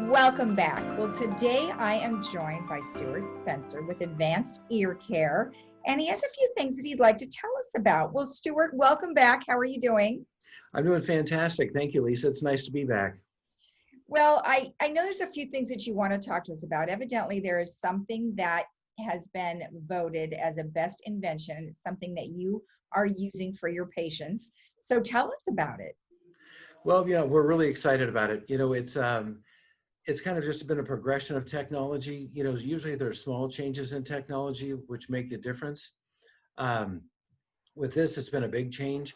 Welcome back. Well, today I am joined by Stuart Spencer with Advanced Ear Care, and he has a few things that he'd like to tell us about. Well, Stuart, welcome back. How are you doing? I'm doing fantastic. Thank you, Lisa. It's nice to be back. Well, I know there's a few things that you want to talk to us about. Evidently, there is something that has been voted as a best invention. It's something that you are using for your patients. So tell us about it. Well, we're really excited about it. It's kind of just been a progression of technology. Usually there are small changes in technology which make a difference. Um, with this, it's been a big change.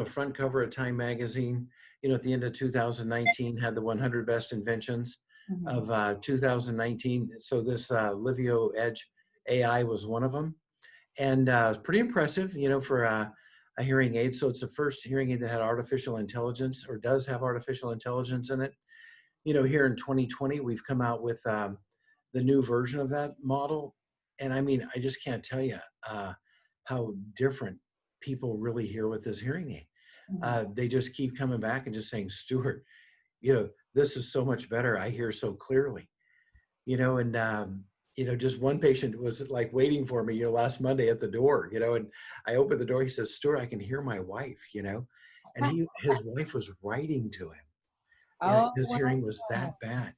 Front cover of Time magazine, at the end of 2019 had the 100 best inventions Mhm. of 2019. So this Livio Edge AI was one of them. And pretty impressive, for a hearing aid. So it's the first hearing aid that had artificial intelligence or does have artificial intelligence in it. Here in 2020, we've come out with the new version of that model. And I mean, I just can't tell you how different people really hear with this hearing aid. Mhm. They just keep coming back and just saying, Stuart, this is so much better. I hear so clearly, and just one patient was like waiting for me, last Monday at the door, and I opened the door. He says, Stuart, I can hear my wife, and his wife was writing to him. Oh, His hearing was wow. that bad,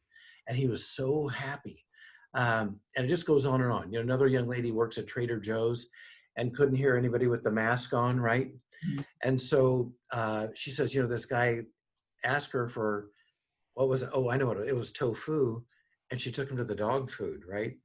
and he was so happy. And it just goes on and on. Another young lady works at Trader Joe's and couldn't hear anybody with the mask on, right? Mhm. And so she says, this guy asked her for what was it? Oh, I know what it was, tofu, and she took him to the dog food, right?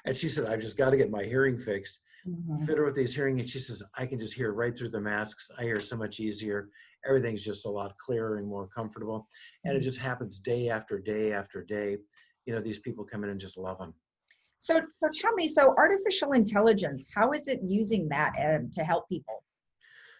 And she said, I've just got to get my hearing fixed. Mhm. Fit her with these hearing aids. She says, I can just hear right through the masks. I hear so much easier. Everything's just a lot clearer and more comfortable. And it Mhm. just happens day after day after day. These people come in and just love them. So tell me, so artificial intelligence, how is it using that to help people?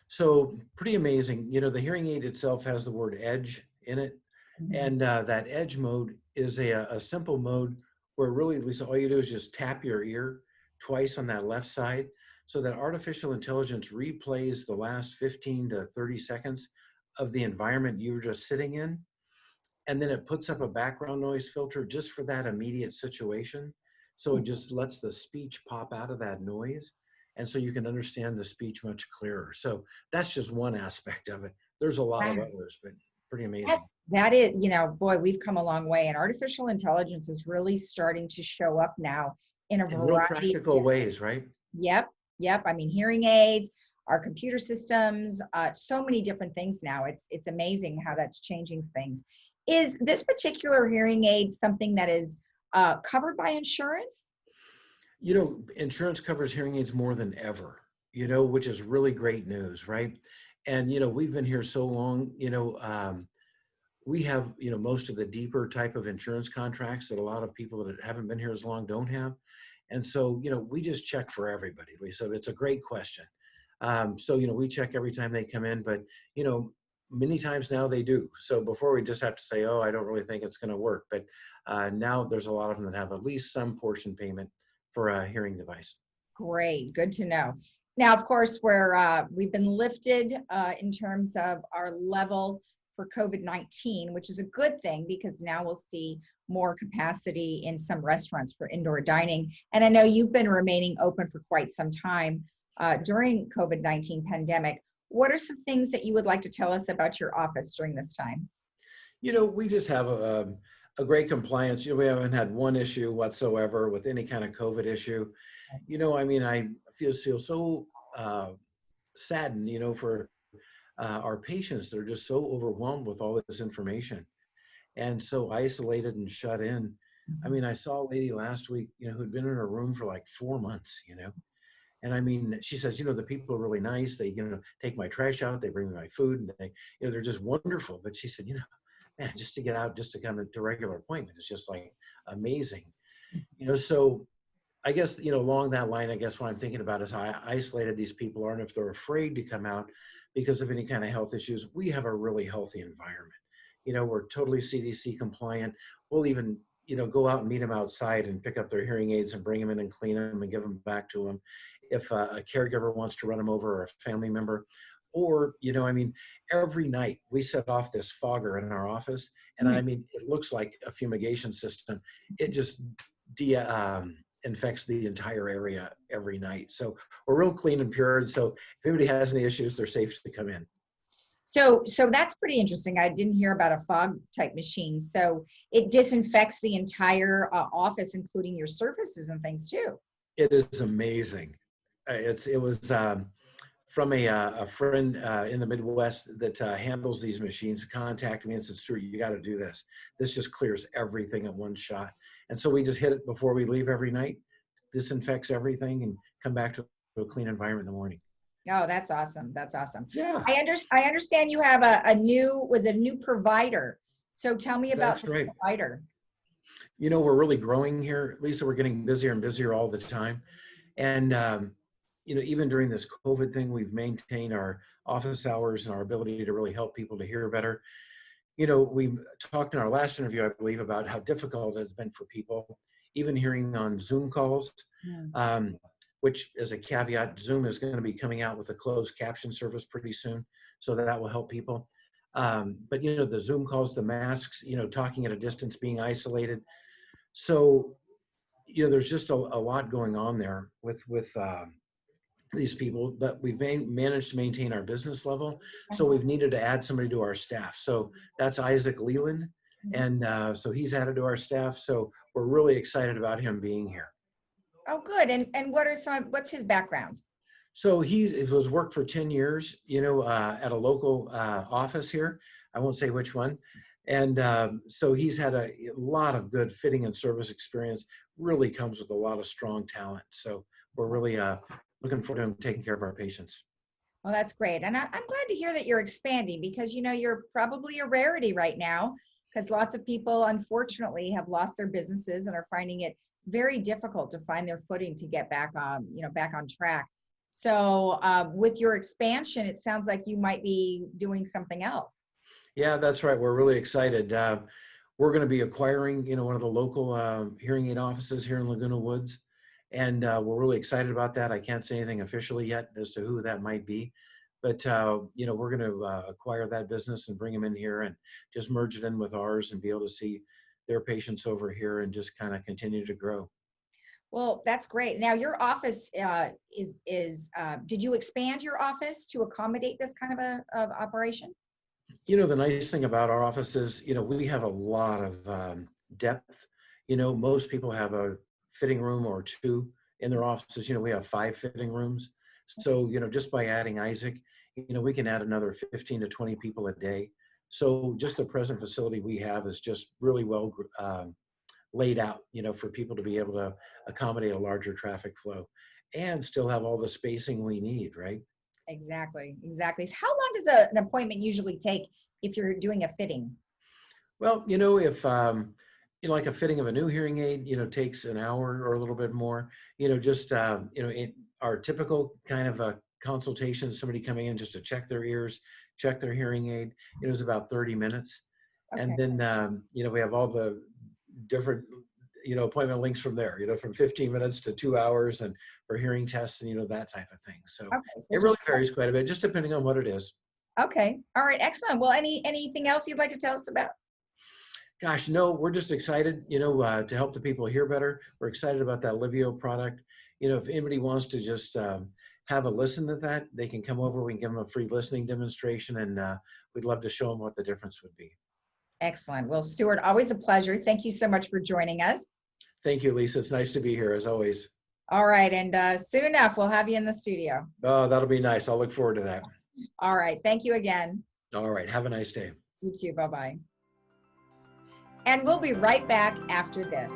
So pretty amazing. The hearing aid itself has the word edge in it. Mhm. And that edge mode is a simple mode where really, Lisa, all you do is just tap your ear twice on that left side. So that artificial intelligence replays the last 15 to 30 seconds of the environment you were just sitting in. And then it puts up a background noise filter just for that immediate situation. So it just lets the speech pop out of that noise. And so you can understand the speech much clearer. So that's just one aspect of it. There's a lot of Wow. others, but pretty amazing. That is, boy, we've come a long way, and artificial intelligence is really starting to show up now in a In real variety of practical ways, right? yep, yep. I mean, hearing aids, our computer systems, so many different things now. It's amazing how that's changing things. Is this particular hearing aid something that is covered by insurance? Insurance covers hearing aids more than ever, which is really great news, right? And, we've been here so long, we have, most of the deeper type of insurance contracts that a lot of people that haven't been here as long don't have. And so, we just check for everybody, Lisa. It's a great question. So, we check every time they come in, but, you know, many times now they do. So before we just have to say, oh, I don't really think it's going to work. But now there's a lot of them that have at least some portion payment for a hearing device. Great, good to know. Now, of course, we've been lifted in terms of our level for COVID-19, which is a good thing because now we'll see more capacity in some restaurants for indoor dining. And I know you've been remaining open for quite some time during COVID-19 pandemic. What are some things that you would like to tell us about your office during this time? We just have a great compliance. We haven't had one issue whatsoever with any kind of COVID issue. I mean, I feel so saddened, for our patients. They're just so overwhelmed with all this information and so isolated and shut in. I Mhm. mean, I saw a lady last week, who'd been in her room for like 4 months, and I mean, she says, the people are really nice. They, take my trash out, they bring me my food, and they, they're just wonderful. But she said, man, just to get out, just to come to regular appointment is just like amazing. So I guess, along that line, I guess what I'm thinking about is how isolated these people are and if they're afraid to come out because of any kind of health issues. We have a really healthy environment. We're totally CDC compliant. We'll even, go out and meet them outside and pick up their hearing aids and bring them in and clean them and give them back to them. If a caregiver wants to run them over or a family member, Or, I mean, every night we set off this fogger in our office, and Mm. I mean, it looks like a fumigation system. It just infects the entire area every night. So we're real clean and pure. And so if anybody has any issues, they're safe to come in. So that's pretty interesting. I didn't hear about a fog type machine. So it disinfects the entire office, including your surfaces and things too. It is amazing. It was from a friend in the Midwest that handles these machines contacted me and said, Stuart, you got to do this. This just clears everything at one shot. And so we just hit it before we leave every night, disinfects everything, and come back to a clean environment in the morning. Oh, that's awesome. That's awesome. Yeah, I understand you have a new provider. So tell me about that's the right. provider. We're really growing here. Lisa, we're getting busier and busier all the time. And, even during this COVID thing, we've maintained our office hours and our ability to really help people to hear better. We talked in our last interview, I believe, about how difficult it's been for people, even hearing on Zoom calls, which as a caveat, Zoom is going to be coming out with a closed caption service pretty soon. So that will help people. But, the Zoom calls, the masks, talking at a distance, being isolated. So, there's just a lot going on there with these people, but we've managed to maintain our business level. So we've needed to add somebody to our staff. So that's Isaac Leland. And so he's added to our staff. So we're really excited about him being here. Oh, good. And what's his background? So it was worked for 10 years, at a local office here. I won't say which one. And so he's had a lot of good fitting and service experience, really comes with a lot of strong talent. So we're really looking forward to him taking care of our patients. Well, that's great. And I'm glad to hear that you're expanding because, you're probably a rarity right now because lots of people, unfortunately, have lost their businesses and are finding it very difficult to find their footing to get back on, back on track. So with your expansion, it sounds like you might be doing something else. Yeah, that's right. We're really excited. We're going to be acquiring, one of the local hearing aid offices here in Laguna Woods. And we're really excited about that. I can't say anything officially yet as to who that might be. But, we're going to acquire that business and bring them in here and just merge it in with ours and be able to see their patients over here and just kind of continue to grow. Well, that's great. Now your office did you expand your office to accommodate this kind of operation? The nice thing about our office is, we have a lot of depth. Most people have a fitting room or two in their offices. We have 5 fitting rooms. So, just by adding Isaac, we can add another 15 to 20 people a day. So just the present facility we have is just really well laid out, for people to be able to accommodate a larger traffic flow and still have all the spacing we need, right? Exactly. So how long does an appointment usually take if you're doing a fitting? Well, if like a fitting of a new hearing aid, takes an hour or a little bit more. Our typical kind of a consultation, somebody coming in just to check their ears, check their hearing aid, is about 30 minutes. Okay. And then, we have all the different, appointment links from there, from 15 minutes to 2 hours and for hearing tests and, that type of thing. So it really varies quite a bit, just depending on what it is. Okay. All right. Excellent. Well, anything else you'd like to tell us about? Gosh, no, we're just excited, to help the people hear better. We're excited about that Livio product. If anybody wants to just have a listen to that, they can come over. We can give them a free listening demonstration, and we'd love to show them what the difference would be. Excellent. Well, Stuart, always a pleasure. Thank you so much for joining us. Thank you, Lisa. It's nice to be here, as always. All right. And soon enough, we'll have you in the studio. Oh, that'll be nice. I'll look forward to that. All right. Thank you again. All right. Have a nice day. You too. Bye-bye. And we'll be right back after this.